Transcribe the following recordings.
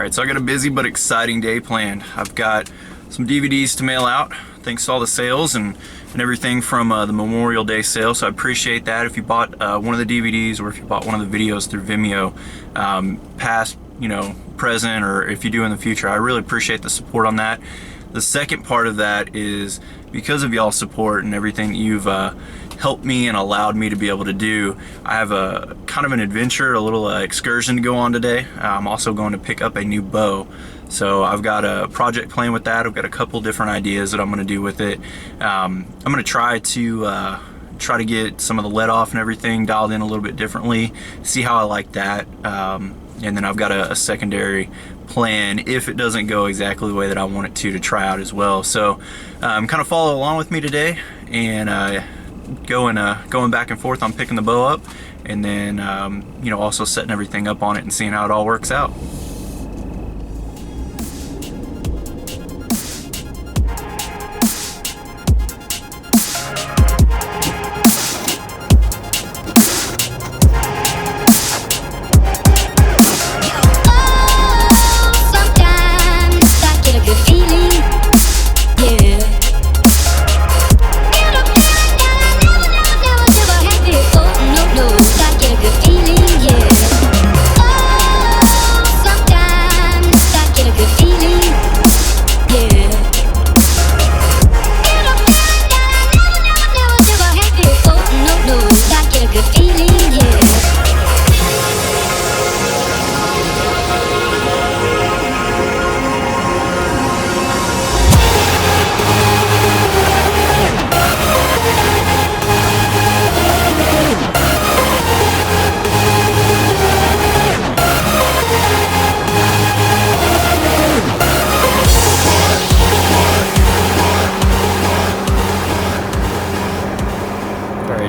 Alright, so I got a busy but exciting day planned. I've got some DVDs to mail out, thanks to all the sales and everything from the Memorial Day sale, so I appreciate that. If you bought one of the DVDs or if you bought one of the videos through Vimeo, past, present, or if you do in the future, I really appreciate the support on that. The second part of that is because of y'all's support and everything you've helped me and allowed me to be able to do, I have a kind of an adventure, a little excursion to go on today. I'm also going to pick up a new bow. So I've got a project plan with that. I've got a couple different ideas that I'm going to do with it. I'm going to try to get some of the let off and everything dialed in a little bit differently, see how I like that. And then I've got a secondary plan if it doesn't go exactly the way that I want it to try out as well. So kind of follow along with me today and going back and forth on picking the bow up, and then also setting everything up on it and seeing how it all works out.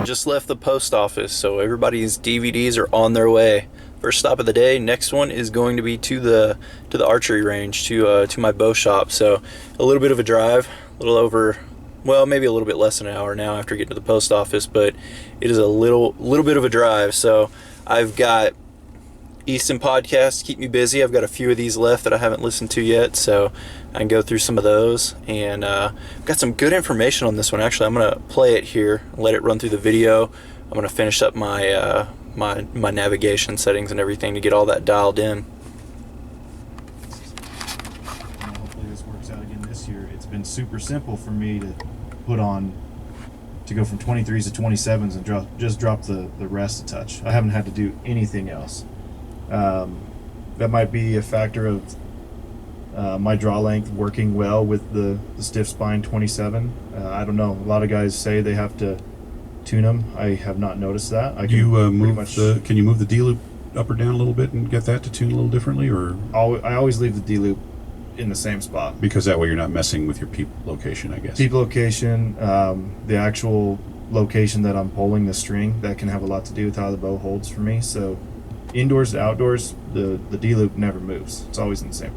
Just left the post office, so everybody's DVDs are on their way. First stop of the day. Next one is going to be to the archery range, to my bow shop. So a little bit of a drive, a little over, well, maybe a little bit less than an hour now after getting to the post office, but it is a little bit of a drive. So I've got Easton podcasts to keep me busy. I've got a few of these left that I haven't listened to yet, so I can go through some of those. And I've got some good information on this one. Actually, I'm going to play it here, let it run through the video. I'm going to finish up my my navigation settings and everything to get all that dialed in. Hopefully this works out again this year. It's been super simple for me to go from 23s to 27s and just drop the rest a touch. I haven't had to do anything else. That might be a factor of my draw length working well with the stiff spine 27. I don't know. A lot of guys say they have to tune them. I have not noticed that. Can you move the D loop up or down a little bit and get that to tune a little differently, or? I always leave the D loop in the same spot, because that way you're not messing with your peep location, I guess. Peep location, the actual location that I'm pulling the string, that can have a lot to do with how the bow holds for me. So indoors to outdoors, the D loop never moves. It's always in the same.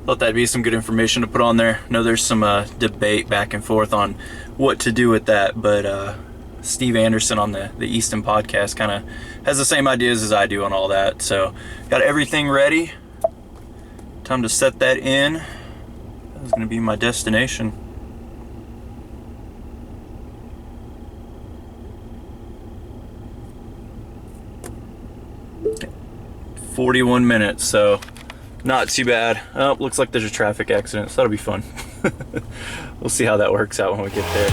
Thought that'd be some good information to put on there. I know there's some debate back and forth on what to do with that, but Steve Anderson on the Easton podcast kind of has the same ideas as I do on all that. So got everything ready. Time to set that in. That was going to be my destination. Okay. 41 minutes, so not too bad. Oh, looks like there's a traffic accident, so that'll be fun. We'll see how that works out when we get there.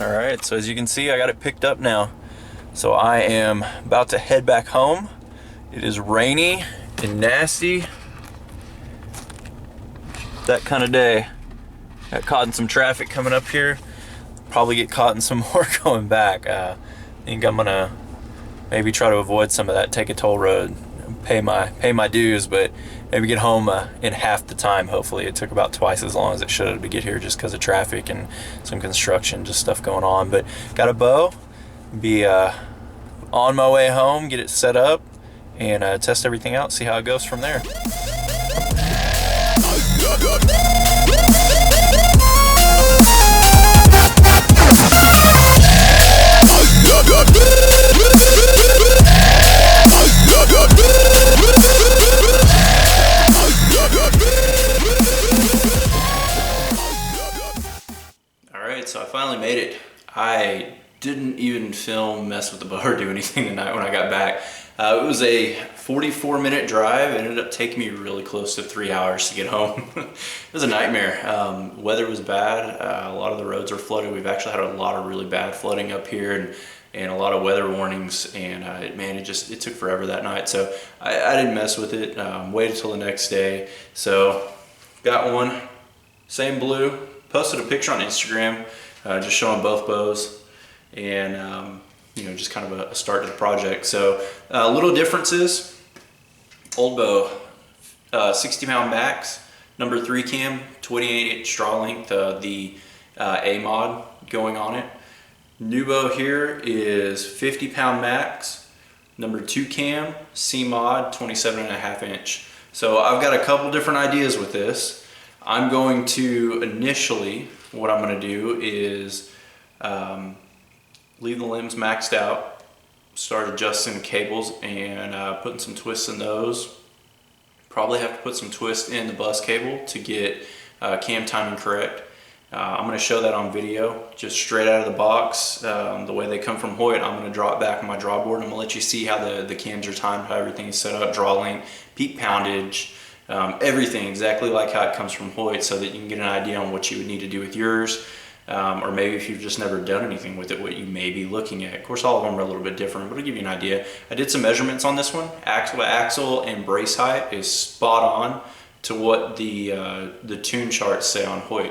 Alright, so as you can see, I got it picked up now. So I am about to head back home. It is rainy and nasty. That kind of day. Got caught in some traffic coming up here. probably get caught in some more going back. I think I'm gonna maybe try to avoid some of that, take a toll road, pay my dues, but maybe get home in half the time. Hopefully. It took about twice as long as it should to get here just because of traffic and some construction, just stuff going on. But got a bow, be on my way home, get it set up, and test everything out, see how it goes from there. Alright, so I finally made it. I didn't even film, mess with the bow, or do anything tonight when I got back. It was a 44-minute drive. It ended up taking me really close to 3 hours to get home. It was a nightmare. Weather was bad. A lot of the roads are flooded. We've actually had a lot of really bad flooding up here, and a lot of weather warnings, and man, it took forever that night. So I didn't mess with it. Waited till the next day. So got one, same blue. Posted a picture on Instagram, just showing both bows, and you know, just kind of a start to the project. So little differences. Old bow, 60-pound max, number 3 cam, 28-inch straw length, the A mod going on it. New bow here is 50-pound max, number 2 cam, C mod, 27.5-inch. So I've got a couple different ideas with this. I'm going to initially, what I'm going to do is leave the limbs maxed out, start adjusting the cables and putting some twists in those. Probably have to put some twist in the bus cable to get cam timing correct. I'm going to show that on video, just straight out of the box, the way they come from Hoyt. I'm going to draw it back on my draw board. I'm going to let you see how the cams are timed, how everything is set up, draw length, peak poundage, everything exactly like how it comes from Hoyt, so that you can get an idea on what you would need to do with yours, or maybe if you've just never done anything with it, what you may be looking at. Of course, all of them are a little bit different, but it'll give you an idea. I did some measurements on this one. Axle and brace height is spot on to what the tune charts say on Hoyt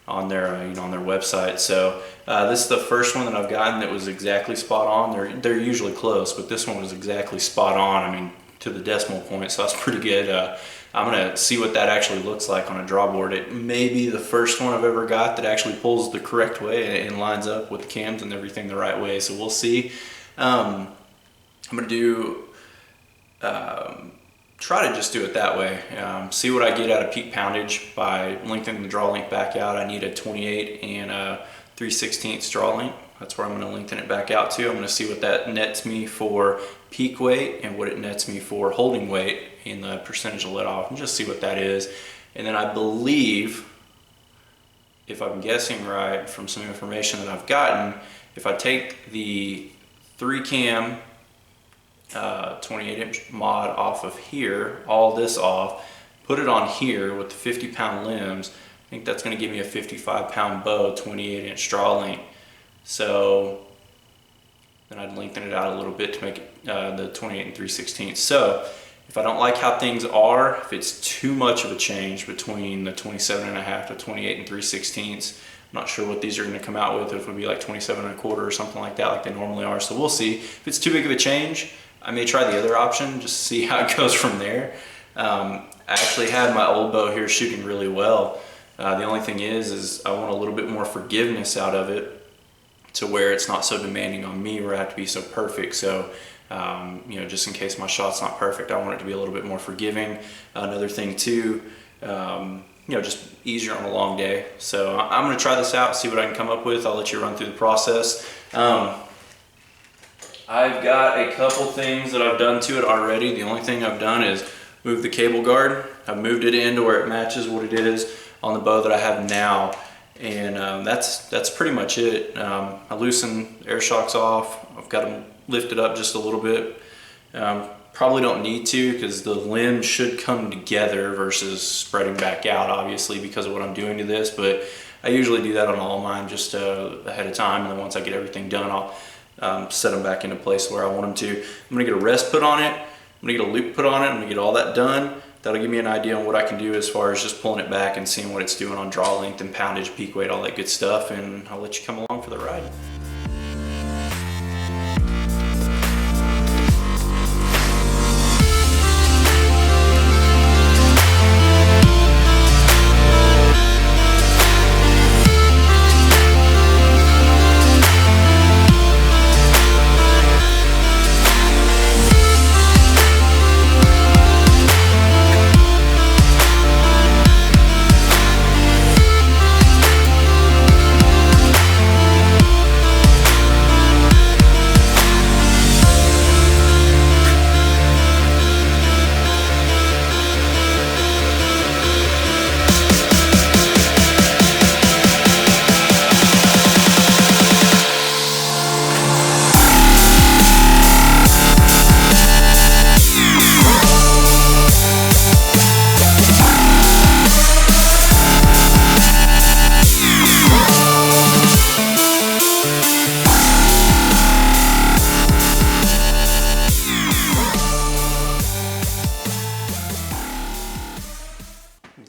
on their on their website. So this is the first one that I've gotten that was exactly spot on. They're usually close, but this one was exactly spot on. I mean, to the decimal point, so that's pretty good. I'm gonna see what that actually looks like on a draw board. It may be the first one I've ever got that actually pulls the correct way and lines up with the cams and everything the right way, so we'll see. I'm gonna do try to just do it that way. See what I get out of peak poundage by lengthening the draw length back out. I need a 28 and a 3/16 draw length. That's where I'm going to lengthen it back out to. I'm going to see what that nets me for peak weight and what it nets me for holding weight in the percentage of let off, and just see what that is. And then I believe, if I'm guessing right from some information that I've gotten, if I take the 3 cam 28-inch mod off of here, all this off, put it on here with the 50-pound limbs, I think that's going to give me a 55-pound bow, 28-inch draw length. So then I'd lengthen it out a little bit to make it the 28 and 3/16. So if I don't like how things are, if it's too much of a change between the 27.5 to 28 and 3/16, I'm not sure what these are going to come out with, if it would be like 27.25 or something like that, like they normally are. So we'll see. If it's too big of a change, I may try the other option, just to see how it goes from there. I actually had my old bow here shooting really well. The only thing is I want a little bit more forgiveness out of it, to where it's not so demanding on me where I have to be so perfect. So you know, just in case my shot's not perfect, I want it to be a little bit more forgiving. Another thing too, you know, just easier on a long day. So I'm going to try this out, see what I can come up with. I'll let you run through the process. I've got a couple things that I've done to it already. The only thing I've done is move the cable guard. I've moved it in to where it matches what it is on the bow that I have now. And that's pretty much it. I loosened air shocks off. I've got them lifted up just a little bit. Probably don't need to, because the limbs should come together versus spreading back out, obviously, because of what I'm doing to this. But I usually do that on all mine just ahead of time, and then once I get everything done, I'll set them back into place where I want them to. I'm gonna get a rest put on it. I'm gonna get a loop put on it. I'm gonna get all that done. That'll give me an idea on what I can do as far as just pulling it back and seeing what it's doing on draw length and poundage, peak weight, all that good stuff, and I'll let you come along for the ride.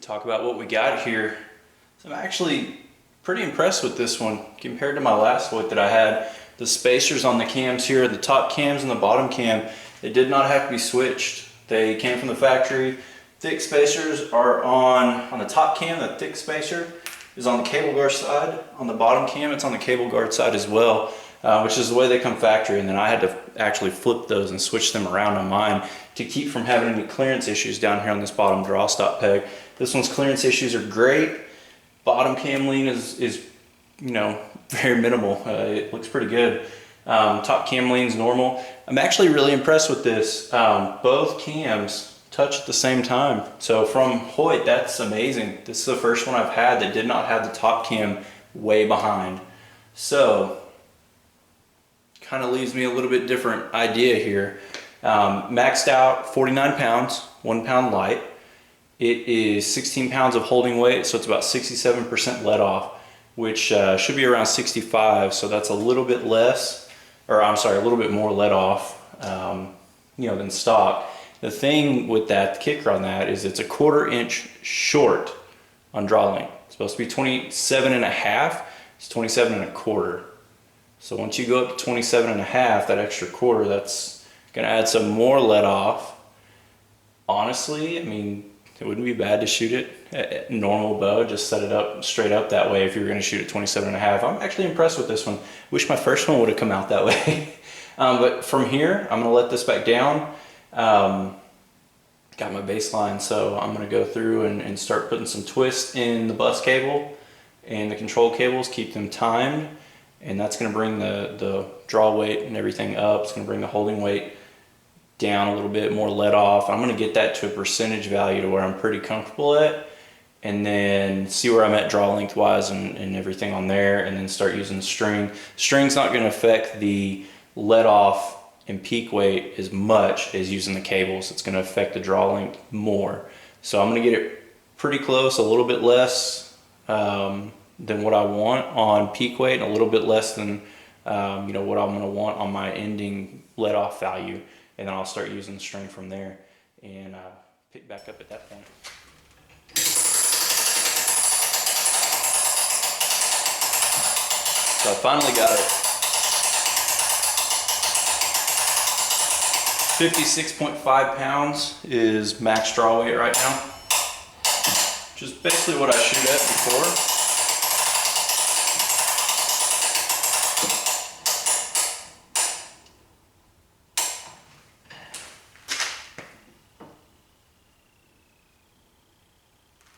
Talk about what we got here. So I'm actually pretty impressed with this one compared to my last Hoyt that I had. The spacers on the cams here, the top cams and the bottom cam, they did not have to be switched. They came from the factory. Thick spacers are on the top cam. The thick spacer is on the cable guard side. On the bottom cam, it's on the cable guard side as well, which is the way they come factory. And then I had to actually flip those and switch them around on mine to keep from having any clearance issues down here on this bottom draw stop peg. This one's clearance issues are great. Bottom cam lean is you know, very minimal. It looks pretty good. Top cam lean's normal. I'm actually really impressed with this. Both cams touch at the same time. So from Hoyt, that's amazing. This is the first one I've had that did not have the top cam way behind. So kind of leaves me a little bit different idea here. Maxed out 49 pounds, 1 pound light. It is 16 pounds of holding weight, so it's about 67% let off, which should be around 65, so that's a little bit less, or I'm sorry, a little bit more let off, you know, than stock. The thing with that, the kicker on that, is it's a 1/4 inch short on draw length. It's supposed to be 27.5, it's 27.25. So once you go up to 27.5, that extra 1/4, that's gonna add some more let off. Honestly, I mean, it wouldn't be bad to shoot it at normal bow, just set it up straight up that way if you were gonna shoot at 27.5. I'm actually impressed with this one. Wish my first one would have come out that way. But from here, I'm gonna let this back down. Got my baseline, so I'm gonna go through and start putting some twist in the bus cable and the control cables, keep them timed, and that's gonna bring the draw weight and everything up. It's gonna bring the holding weight down a little bit, more let off. I'm gonna get that to a percentage value to where I'm pretty comfortable at, and then see where I'm at draw length wise and everything on there, and then start using the string. String's not gonna affect the let off and peak weight as much as using the cables. It's gonna affect the draw length more. So I'm gonna get it pretty close, a little bit less than what I want on peak weight, and a little bit less than you know, what I'm gonna want on my ending let off value. And then I'll start using the string from there and pick back up at that point. So I finally got it. 56.5 pounds is max draw weight right now. Which is basically what I shoot at before.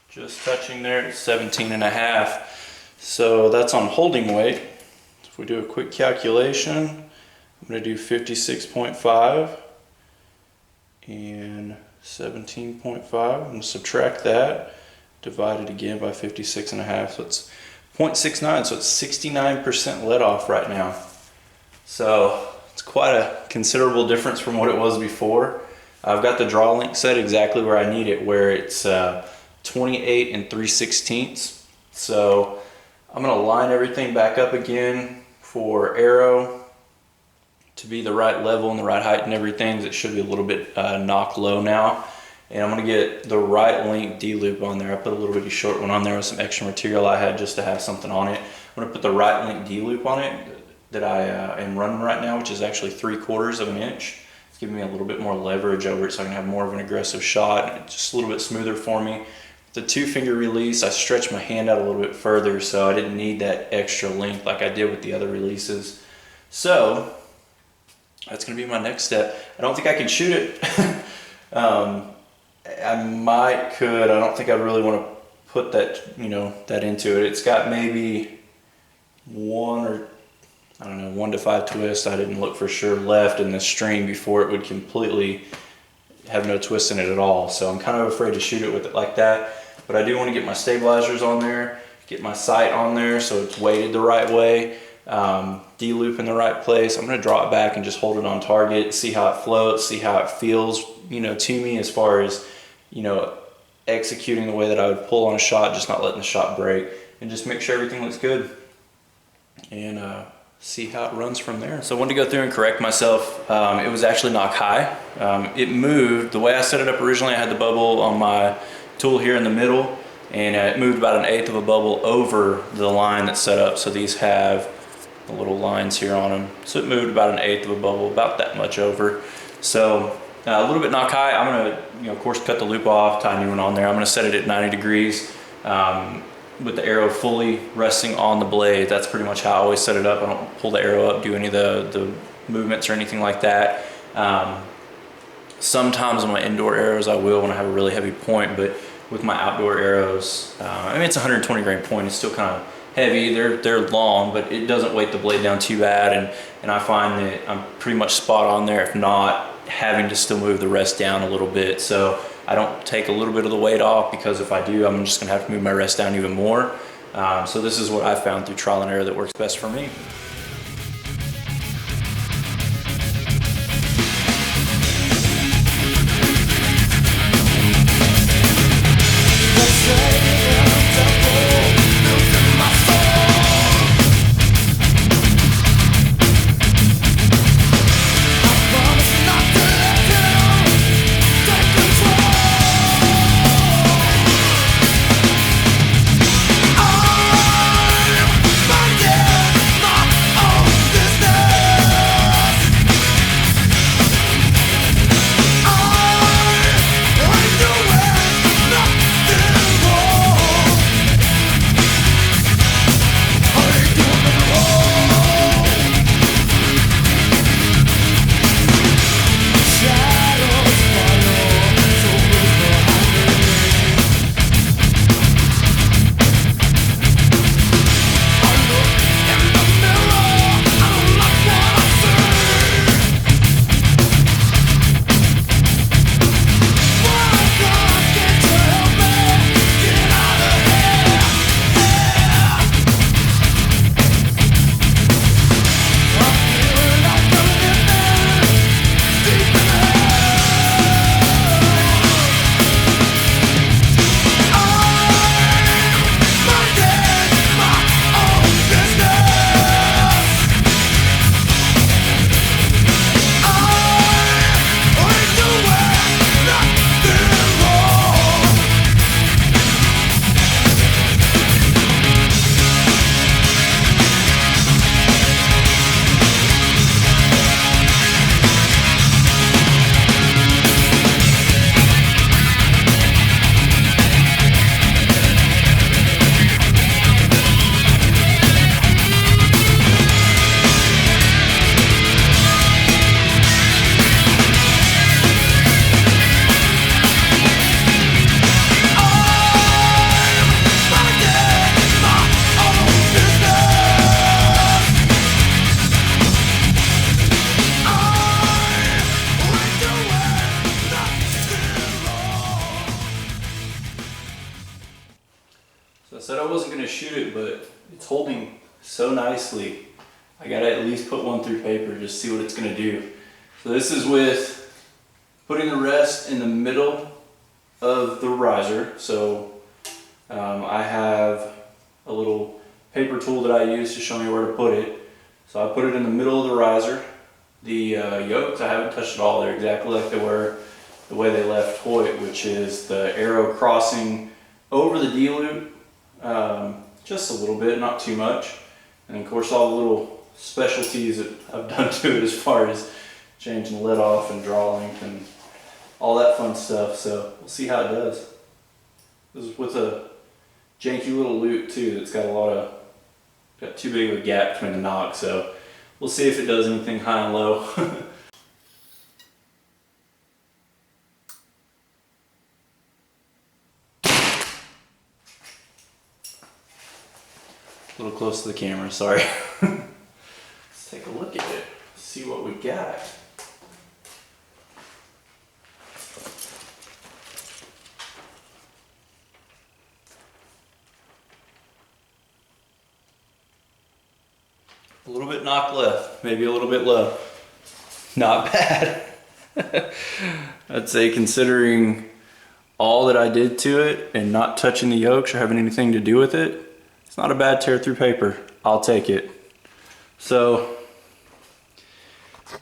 Just touching there at 17.5. So that's on holding weight. If we do a quick calculation, I'm going to do 56.5 and 17.5. I'm going to subtract that, divide it again by 56.5. So it's 0.69. So it's 69% let off right now. So it's quite a considerable difference from what it was before. I've got the draw length set exactly where I need it, where it's 28 and 3/16. So I'm gonna line everything back up again for arrow to be the right level and the right height and everything. It should be a little bit knock low now. and I'm gonna get the right length D-loop on there. I put a little bitty short one on there with some extra material I had just to have something on it. I'm gonna put the right length D-loop on it that I am running right now, which is actually 3/4 of an inch. It's giving me a little bit more leverage over it so I can have more of an aggressive shot. It's just a little bit smoother for me. The 2-finger release, I stretched my hand out a little bit further, so I didn't need that extra length like I did with the other releases. So that's gonna be my next step. I don't think I can shoot it. I might could. I don't think I really want to put that, that into it. It's got maybe 1 to 5 twists. I didn't look for sure left in the string before it would completely have no twist in it at all. So I'm kind of afraid to shoot it with it like that. But I do want to get my stabilizers on there, get my sight on there so it's weighted the right way, D-loop in the right place. I'm going to draw it back and just hold it on target, see how it floats, see how it feels, to me as far as, executing the way that I would pull on a shot, just not letting the shot break, and just make sure everything looks good and see how it runs from there. So I wanted to go through and correct myself. It was actually knock high. It moved. The way I set it up originally, I had the bubble on my tool here in the middle, and it moved about 1/8 of a bubble over the line that's set up. So these have the little lines here on them. So it moved about 1/8 of a bubble, about that much over. So a little bit knock high. I'm gonna, of course, cut the loop off, tie a new one on there. I'm gonna set it at 90 degrees with the arrow fully resting on the blade. That's pretty much how I always set it up. I don't pull the arrow up, do any of the movements or anything like that. Sometimes on my indoor arrows I will when I have a really heavy point, but with my outdoor arrows, it's a 120 grain point. It's still kind of heavy. They're long, but it doesn't weight the blade down too bad, and I find that I'm pretty much spot on there, if not having to still move the rest down a little bit. So I don't take a little bit of the weight off, because if I do, I'm just gonna have to move my rest down even more. So this is what I found through trial and error that works best for me. shoot it, but it's holding so nicely. I gotta at least put one through paper, just see what it's gonna do. So this is with putting the rest in the middle of the riser. So I have a little paper tool that I use to show me where to put it. So I put it in the middle of the riser. The yokes, I haven't touched at all. They're exactly like they were the way they left Hoyt, which is the arrow crossing over the D-loop, just a little bit, not too much. And of course all the little specialties that I've done to it as far as changing the let off and draw length and all that fun stuff. So we'll see how it does. This is with a janky little loop too that's got too big of a gap between the knocks, so we'll see if it does anything high and low. A little close to the camera, sorry. Let's take a look at it, see what we got. A little bit knock left, maybe a little bit low. Not bad. I'd say considering all that I did to it and not touching the yokes or having anything to do with it, it's not a bad tear through paper. I'll take it. So,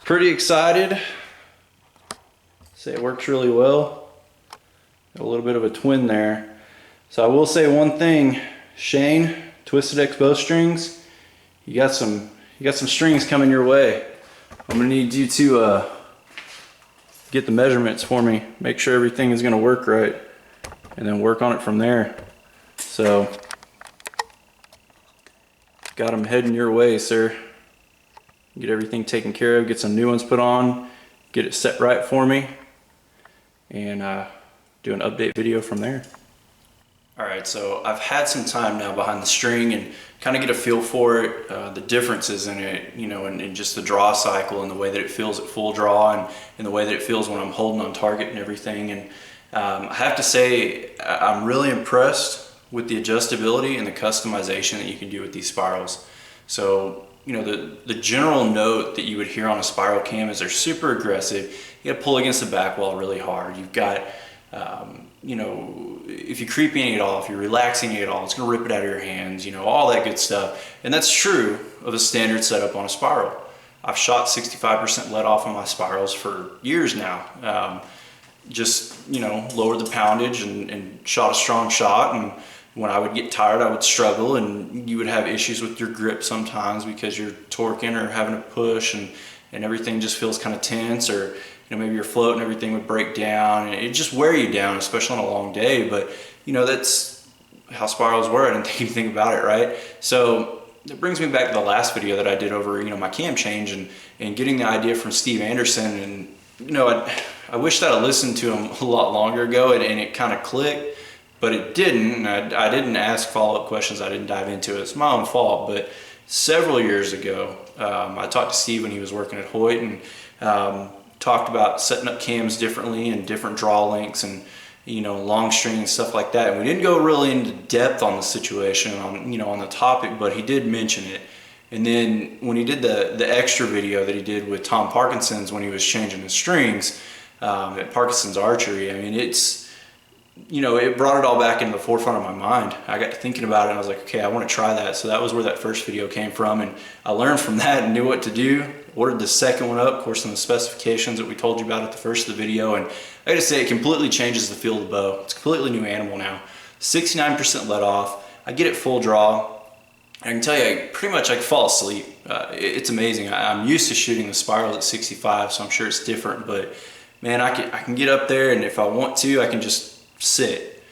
pretty excited. Say it works really well. Got a little bit of a twin there. So I will say one thing, Shane, Twisted X bowstrings, you got some strings coming your way. I'm gonna need you to get the measurements for me, make sure everything is gonna work right, and then work on it from there. So, got them heading your way, sir. Get everything taken care of, get some new ones put on, get it set right for me, and do an update video from there. Alright, so I've had some time now behind the string and kind of get a feel for it, the differences in it, you know, and just the draw cycle and the way that it feels at full draw and the way that it feels when I'm holding on target and everything. And I have to say, I'm really impressed with the adjustability and the customization that you can do with these spirals. So, you know, the general note that you would hear on a spiral cam is they're super aggressive. You gotta pull against the back wall really hard. You've got, you know, if you're creeping it off, you're relaxing it all, it's gonna rip it out of your hands, you know, all that good stuff. And that's true of a standard setup on a spiral. I've shot 65% let off on my spirals for years now. Just, you know, lowered the poundage and shot a strong shot. And when I would get tired, I would struggle, and you would have issues with your grip sometimes because you're torquing or having to push and everything just feels kind of tense, or you know, maybe your float and everything would break down and it just wear you down, especially on a long day. But you know, that's how spirals were. I didn't think anything about it, right? So it brings me back to the last video that I did over, you know, my cam change and getting the idea from Steve Anderson. And you know, I wish that I listened to him a lot longer ago and it kind of clicked, but it didn't. I didn't ask follow-up questions. I didn't dive into it. It's my own fault. But several years ago, I talked to Steve when he was working at Hoyt and talked about setting up cams differently and different draw lengths and, you know, long string and stuff like that. And we didn't go really into depth on the situation, on, you know, on the topic, but he did mention it. And then when he did the extra video that he did with Tom Parkinson's when he was changing the strings at Parkinson's Archery, I mean, it's, you know, it brought it all back into the forefront of my mind. I got to thinking about it and I was like, okay, I want to try that. So that was where that first video came from, and I learned from that and knew what to do. Ordered the second one up, of course, in the specifications that we told you about at the first of the video, and I gotta say, it completely changes the feel of the bow. It's a completely new animal now. 69% let off. I get it full draw. I can tell you, pretty much I can fall asleep. It's amazing. I'm used to shooting the spirals at 65, so I'm sure it's different, but man, I can get up there, and if I want to, I can just sit.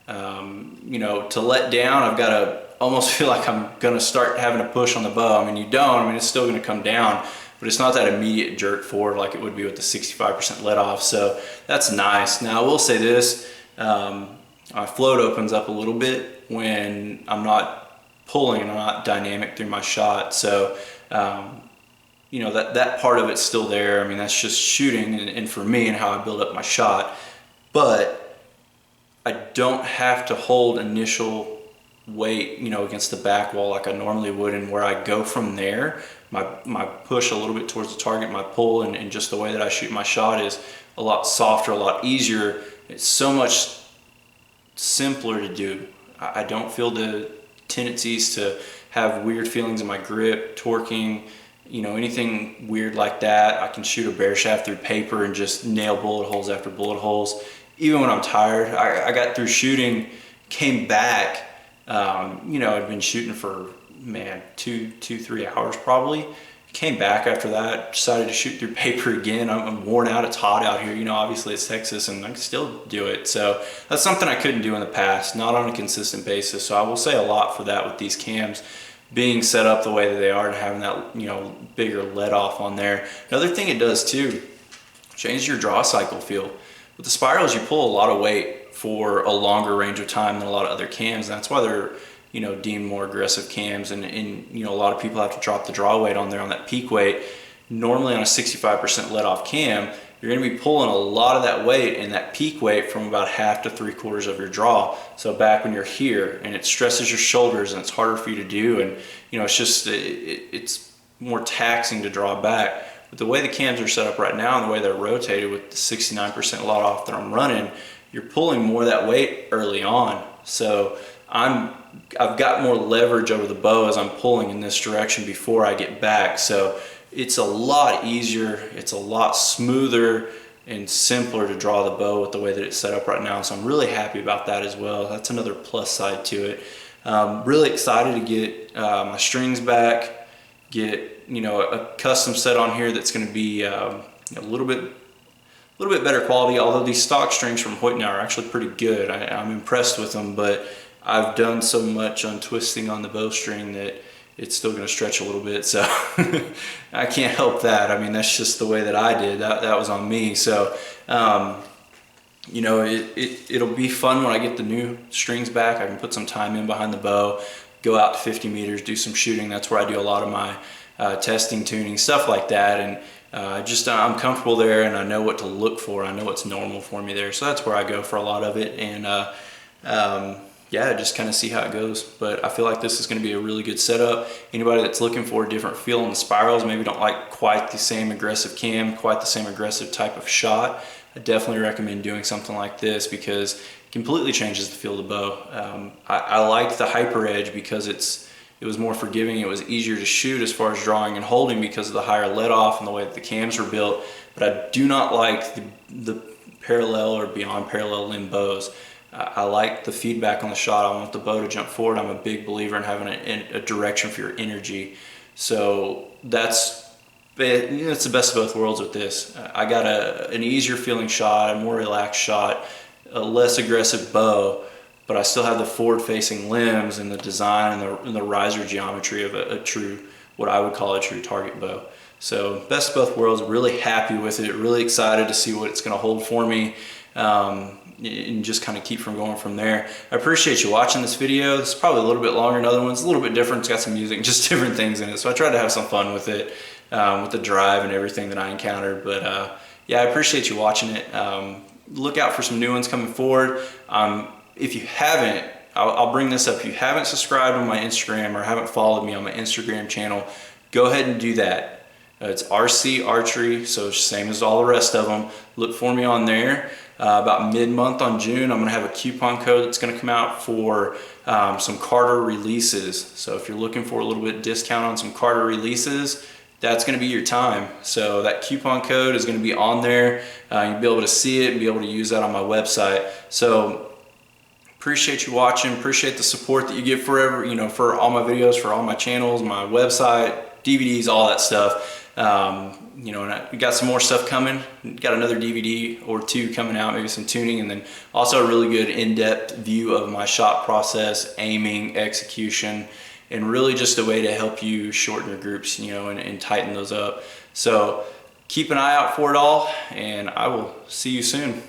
You know, to let down, I've got to almost feel like I'm gonna start having to push on the bow. I mean, you don't, I mean, it's still gonna come down, but it's not that immediate jerk forward like it would be with the 65% let off, so that's nice. Now, I will say this, my float opens up a little bit when I'm not pulling and I'm not dynamic through my shot, so you know, that part of it's still there. I mean, that's just shooting and for me and how I build up my shot, but I don't have to hold initial weight, you know, against the back wall like I normally would, and where I go from there, my push a little bit towards the target, my pull, and just the way that I shoot my shot is a lot softer, a lot easier. It's so much simpler to do. I don't feel the tendencies to have weird feelings in my grip, torquing, you know, anything weird like that. I can shoot a bare shaft through paper and just nail bullet holes after bullet holes. Even when I'm tired, I got through shooting, came back, you know, I'd been shooting for, man, 3 hours probably. Came back after that, decided to shoot through paper again. I'm worn out, it's hot out here. You know, obviously it's Texas and I can still do it. So that's something I couldn't do in the past, not on a consistent basis. So I will say a lot for that with these cams being set up the way that they are and having that, you know, bigger let off on there. Another thing it does too, changes your draw cycle feel. With the spirals, you pull a lot of weight for a longer range of time than a lot of other cams. And that's why they're, you know, deemed more aggressive cams, and you know, a lot of people have to drop the draw weight on there on that peak weight. Normally on a 65% let off cam, you're going to be pulling a lot of that weight and that peak weight from about half to 3/4 of your draw. So back when you're here, and it stresses your shoulders and it's harder for you to do, and you know, it's just it's more taxing to draw back. But the way the cams are set up right now and the way they're rotated with the 69% let off that I'm running, you're pulling more of that weight early on. So I've got more leverage over the bow as I'm pulling in this direction before I get back. So it's a lot easier, it's a lot smoother and simpler to draw the bow with the way that it's set up right now. So I'm really happy about that as well. That's another plus side to it. Really excited to get my strings back, get, you know, a custom set on here that's going to be a little bit better quality. Although these stock strings from Hoyt now are actually pretty good. I'm impressed with them, but I've done so much untwisting on the bowstring that it's still going to stretch a little bit, so I can't help that. I mean, that's just the way that I did. That was on me. So, you know, it'll be fun when I get the new strings back. I can put some time in behind the bow, go out to 50 meters, do some shooting. That's where I do a lot of my testing, tuning, stuff like that. And I'm comfortable there, and I know what to look for. I know what's normal for me there. So that's where I go for a lot of it. And yeah, just kind of see how it goes. But I feel like this is going to be a really good setup. Anybody that's looking for a different feel in the spirals, maybe don't like quite the same aggressive cam, quite the same aggressive type of shot, I definitely recommend doing something like this because it completely changes the feel of the bow. I liked the Hyper Edge because it was more forgiving. It was easier to shoot as far as drawing and holding because of the higher let off and the way that the cams were built. But I do not like the parallel or beyond parallel limb bows. I like the feedback on the shot. I want the bow to jump forward. I'm a big believer in having a direction for your energy. So that's the best of both worlds with this. I got an easier feeling shot, a more relaxed shot, a less aggressive bow, but I still have the forward facing limbs and the design and the riser geometry of a true, what I would call a true target bow. So best of both worlds, really happy with it, really excited to see what it's gonna hold for me. And just kind of keep from going from there. I appreciate you watching this video. This is probably a little bit longer than other ones, a little bit different. It's got some music and just different things in it. So I tried to have some fun with it, with the drive and everything that I encountered. But yeah, I appreciate you watching it. Look out for some new ones coming forward. If you haven't, I'll bring this up. If you haven't subscribed on my Instagram or haven't followed me on my Instagram channel, go ahead and do that. It's RC Archery, so it's the same as all the rest of them. Look for me on there. About mid-month on June, I'm going to have a coupon code that's going to come out for some Carter releases. So if you're looking for a little bit of discount on some Carter releases, that's going to be your time. So that coupon code is going to be on there. You'll be able to see it and be able to use that on my website. So appreciate you watching. Appreciate the support that you give for all my videos, for all my channels, my website, DVDs, all that stuff. You know, and we got some more stuff coming. Got another DVD or two coming out, maybe some tuning, and then also a really good in-depth view of my shot process, aiming, execution, and really just a way to help you shorten your groups, you know, and tighten those up. So keep an eye out for it all, and I will see you soon.